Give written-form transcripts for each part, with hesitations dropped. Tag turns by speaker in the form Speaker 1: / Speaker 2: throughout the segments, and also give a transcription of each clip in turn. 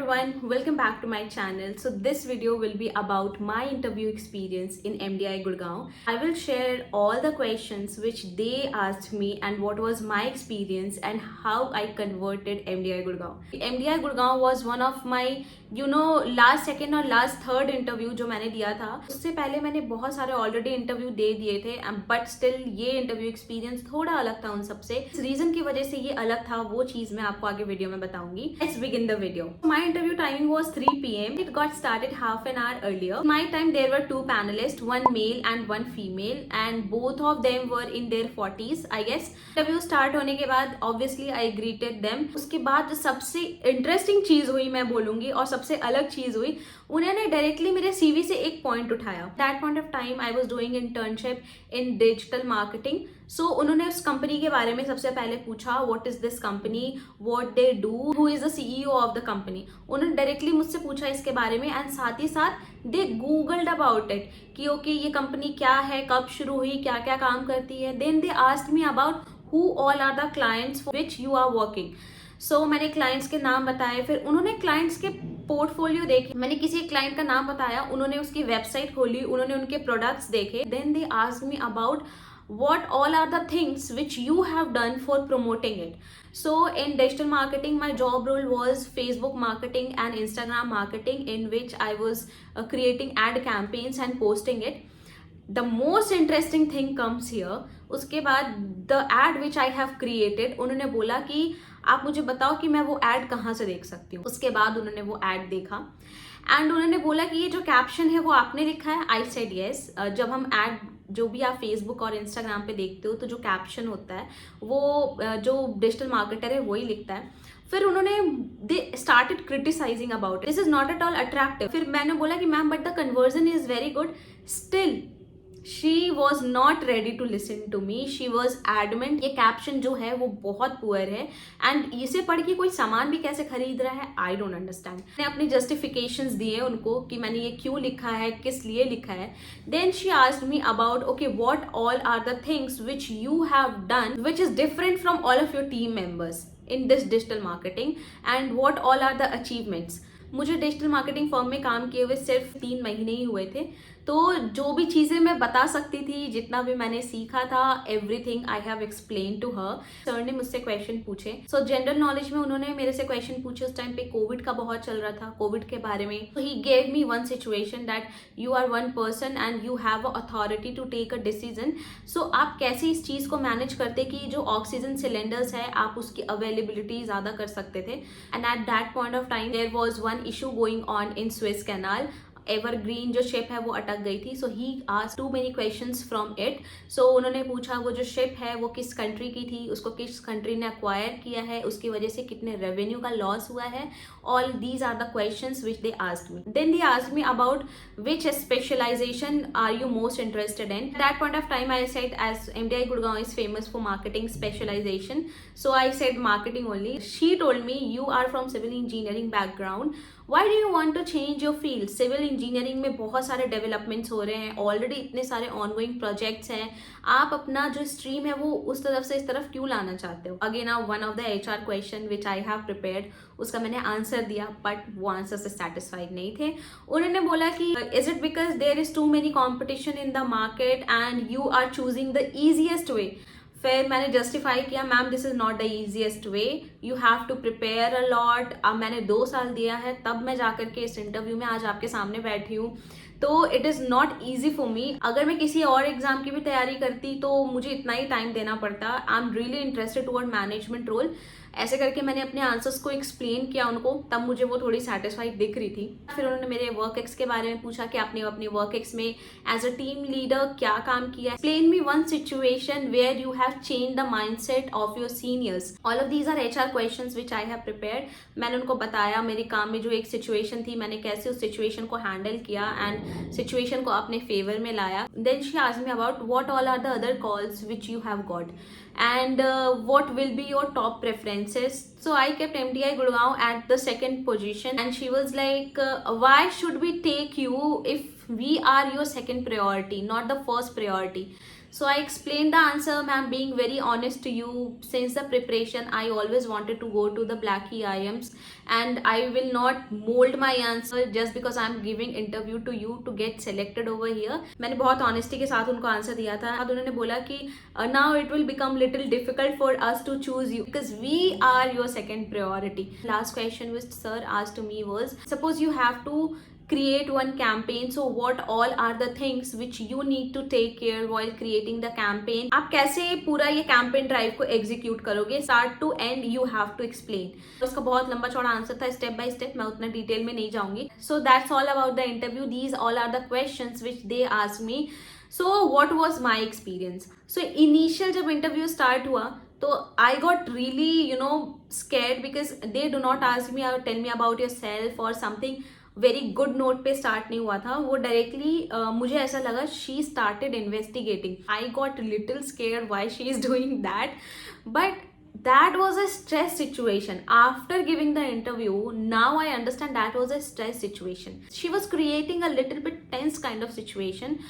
Speaker 1: everyone, welcome back to my channel. So this video will be about my interview experience in MDI Gurgaon. I will share all the questions which they asked me and what was my experience and how I converted MDI Gurgaon. MDI Gurgaon was one of my last second और last third interview जो मैंने दिया था. उससे पहले मैंने बहुत सारे ऑलरेडी इंटरव्यू दे दिए थे बट स्टिल ये इंटरव्यू एक्सपीरियंस थोड़ा अलग था उन सबसे. इस रीजन की वजह से ये अलग था, वो चीज मैं आपको आगे वीडियो में बताऊंगी. Let's begin the video. My interview timing was 3 p.m. It got started half an hour earlier. My time there were two panelists, one male and one female, and both of them were in their 40s, I guess. Interview start होने के बाद obviously I greeted them. उसके बाद सबसे interesting चीज हुई मैं बोलूंगी और सबसे अलग चीज हुई, उन्होंने डायरेक्टली मेरे सीवी से एक पॉइंट उठाया. That point of time I was doing internship in digital marketing. So उन्होंने उस कंपनी के बारे में सबसे पहले पूछा, what is this company, what they do, who is the CEO of the company. उन्होंने डायरेक्टली मुझसे पूछा इसके बारे में एंड साथ ही साथ दे गूगल्ड अबाउट इट कि ओके ये कंपनी क्या है, कब शुरू हुई, क्या क्या काम करती है. Then they asked me about who all are the clients for which you are working. So मैंने क्लाइंट्स के नाम बताए, फिर उन्होंने क्लाइंट्स के पोर्टफोलियो देखे. मैंने किसी एक क्लाइंट का नाम बताया, उन्होंने उसकी वेबसाइट खोली, उन्होंने उनके प्रोडक्ट्स देखे. Then they asked me about what all are the things which you have done for promoting it. So in digital marketing my job role was Facebook marketing and Instagram marketing, in which I was creating ad campaigns and posting it. The most interesting thing comes here. उसके बाद the ad which I have created, उन्होंने बोला कि आप मुझे बताओ कि मैं वो ad कहाँ से देख सकती हूँ. उसके बाद उन्होंने वो ad देखा एंड उन्होंने बोला कि ये जो कैप्शन है वो आपने लिखा है. I said yes. जब हम एड जो भी आप फेसबुक और इंस्टाग्राम पे देखते हो तो जो कैप्शन होता है वो जो डिजिटल मार्केटर है वही लिखता है. फिर उन्होंने they started criticising about this is not at all attractive. फिर मैंने बोला कि ma'am but the conversion is very good. Still she was not ready to listen to me. She was adamant ये कैप्शन जो है वो बहुत पुअर है एंड इसे पढ़ के कोई सामान भी कैसे खरीद रहा है, आई डोंट अंडरस्टैंड. मैंने अपनी जस्टिफिकेशंस दिए उनको कि मैंने ये क्यों लिखा है, किस लिए लिखा है. Then she asked me about okay what all are the things which you have done which is different from all of your team members in this digital marketing and what all are the achievements. मुझे digital marketing firm में काम किए हुए सिर्फ 3 महीने ही हुए थे, तो जो भी चीज़ें मैं बता सकती थी, जितना भी मैंने सीखा था, everything I have explain to her. Sir ने मुझसे क्वेश्चन पूछे. सो जनरल नॉलेज में उन्होंने मेरे से क्वेश्चन पूछे. उस टाइम पे कोविड का बहुत चल रहा था, कोविड के बारे में. तो he gave me one situation that you are one person and you have a authority to take a decision. So आप कैसे इस चीज़ को मैनेज करते कि जो ऑक्सीजन सिलेंडर्स है आप उसकी अवेलेबिलिटी ज़्यादा कर सकते थे. And at that point of time there was one issue going on in Suez canal. Evergreen जो शिप है वो अटक गई थी. So he asked too many questions from it. So उन्होंने पूछा वो जो शिप है वो किस कंट्री की थी, उसको किस कंट्री ने एक्वायर किया है, उसकी वजह से कितने रेवेन्यू का लॉस हुआ है. All these are the questions which they asked me. Then they asked me about which specialisation are you most interested in. That point of time I said as MDI Gurgaon is famous for marketing specialization, so I said marketing only. She told me you are from civil engineering background, why do you want to change your field. Civil engineering में बहुत सारे developments हो रहे हैं, already इतने सारे ongoing projects हैं, आप अपना जो स्ट्रीम है वो उस तरफ से इस तरफ क्यों लाना चाहते हो. Again one of the HR question which I have prepared, उसका मैंने आंसर दिया बट वो आंसर से सेटिस्फाइड नहीं थे. उन्होंने बोला कि is it because there is too many competition in the market and you are choosing the easiest way. फिर मैंने जस्टिफाई किया, ma'am this is not the easiest way, you have to prepare a lot. अब मैंने 2 साल दिया है तब मैं जाकर के इस इंटरव्यू में आज आपके सामने बैठी हूँ, तो it is not easy for me. अगर मैं किसी और एग्जाम की भी तैयारी करती तो मुझे इतना ही टाइम देना पड़ता. I am really interested toward management role. ऐसे करके मैंने अपने आंसर्स को एक्सप्लेन किया उनको, तब मुझे वो थोड़ी सेटिस्फाइड दिख रही थी. फिर उन्होंने मेरे वर्क एक्स के बारे में पूछा कि आपने अपने वर्क एक्स में एज अ टीम लीडर क्या काम किया. Explain me one situation where you have change the mindset of your seniors. All of these are HR questions which I have prepared. मैंने उनको बताया मेरे काम में जो एक सिचुएशन थी, मैंने कैसे उस सिचुएशन को हैंडल किया एंड सिचुएशन को अपने फेवर में लाया. Then she asked me about what all are the other calls which you have got and what will be your top preferences. So I kept MDI Gurgaon at the second position and she was like why should we take you if we are your second priority, not the first priority. So I explained the answer, ma'am, being very honest to you. Since the preparation, I always wanted to go to the Blackie IIMs, and I will not mold my answer just because I'm giving interview to you to get selected over here. मैंने बहुत honesty के साथ उनको answer दिया था। बाद उन्होंने बोला कि now it will become little difficult for us to choose you because we are your second priority. Last question which sir asked me was, suppose you have to create one campaign, so what all are the things which you need to take care while creating the campaign? आप कैसे पूरा ये campaign drive को execute करोगे? Start to end you have to explain. उसका बहुत लंबा चौड़ा आंसर था, step by step, मैं उतना डिटेल में नहीं जाऊंगी. So that's all about the interview. These all are the questions which they asked me. So what was my experience? So initial जब interview start हुआ तो I got really scared because they do not ask me or tell me about yourself or something very good note पे start नहीं हुआ था. वो directly मुझे ऐसा लगा she started investigating. I got little scared why she is doing that, but that was a stress situation. After giving the interview, now I understand that was a stress situation. She was creating a little bit tense kind of situation,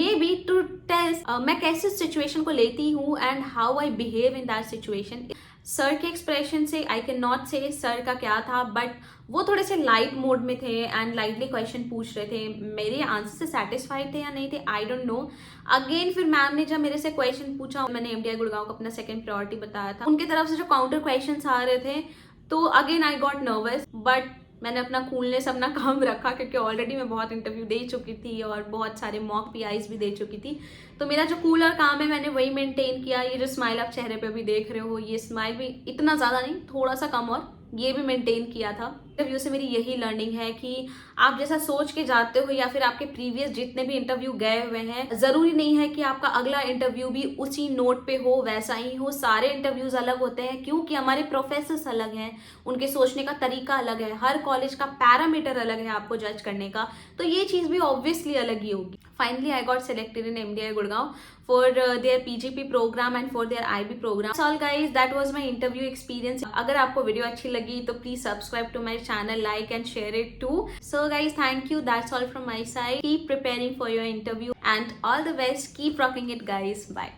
Speaker 1: maybe to test मैं कैसे situation को लेती हूँ and how I behave in that situation. Sir के expression से I can not से sir का क्या था, बट वो थोड़े से लाइट मोड में थे एंड लाइटली क्वेश्चन पूछ रहे थे. मेरे आंसर से सेटिस्फाइड थे या नहीं थे, आई डोंट नो. अगेन फिर मैम ने जब मेरे से क्वेश्चन पूछा, मैंने एमडीआई गुड़गांव को अपना सेकंड प्रायोरिटी बताया था. उनके तरफ से जो काउंटर क्वेश्चंस आ रहे थे तो again I got nervous, but मैंने अपना कूलनेस अपना काम रखा क्योंकि ऑलरेडी मैं बहुत इंटरव्यू दे चुकी थी और बहुत सारे मॉक पीआईज भी दे चुकी थी. तो मेरा जो कूलर काम है मैंने वही मेंटेन किया. ये जो स्माइल आप चेहरे पे भी देख रहे हो, ये स्माइल भी इतना ज़्यादा नहीं, थोड़ा सा कम, और ये भी मेंटेन किया था. इंटरव्यू से मेरी यही लर्निंग है कि आप जैसा सोच के जाते हो या फिर आपके प्रीवियस जितने भी इंटरव्यू गए हुए हैं, जरूरी नहीं है कि आपका अगला इंटरव्यू भी उसी नोट पे हो, वैसा ही हो. सारे इंटरव्यूज अलग होते हैं क्योंकि हमारे प्रोफेसर्स अलग हैं, उनके सोचने का तरीका अलग है, हर कॉलेज का पैरामीटर अलग है आपको जज करने का, तो ये चीज भी ऑब्वियसली अलग ही होगी. Finally I got selected in MDI Gurgaon for their PGP program and for their IB program. So all guys, that was my interview experience. अगर आपको वीडियो अच्छी लगी तो please subscribe to my channel, like and share it too. So guys, thank you. That's all from my side. Keep preparing for your interview and all the best. Keep rocking it guys. Bye.